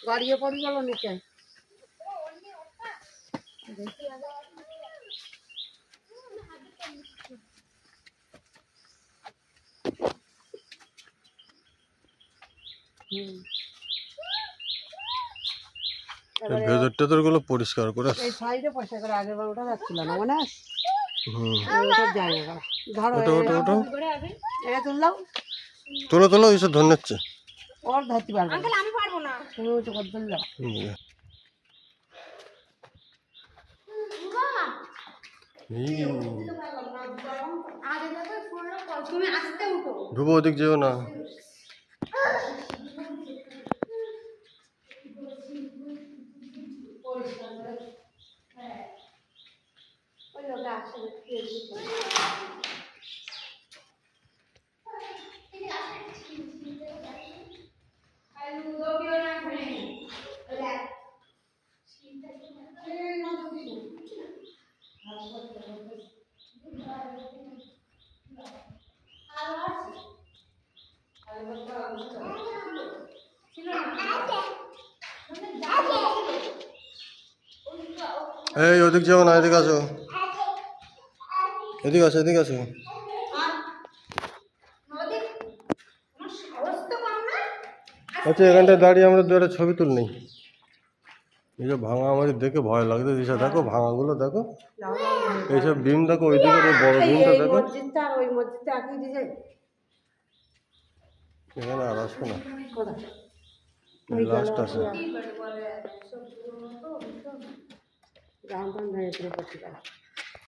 গাড়িয়ে পড়ে গেল নিচে। ভেতর টেতর গুলো পরিষ্কার করে এই সাইডে পয়সা করে আগের বার ওটা যাচ্ছিল না মনে আছে? ওটার জায়গা ধরো এটা তুললাম। তোলো তোলো এইসব ধরে নিচ্ছে। ওর ধরতে পারবো আমি পারবো না, তুমি ওটা করে তুললাম। ধ্রুব ওদিক যেও না। এই ওদিক যাও না, এদিকে আসো, এদিকে আসো, এদিকে আসো। আচ্ছা এখানটায় দাঁড়িয়ে আমরা দুটো ছবি তুল নেই। এই যে ভাঙা আমাদের দেখে ভয় লাগছে দিশা, দেখো ভাঙাগুলো দেখো, এইসব বিম দেখো, ওইদিকে বড় বিমটা দেখো। এখানে আর আসবে না, লাস্ট আছে। রাম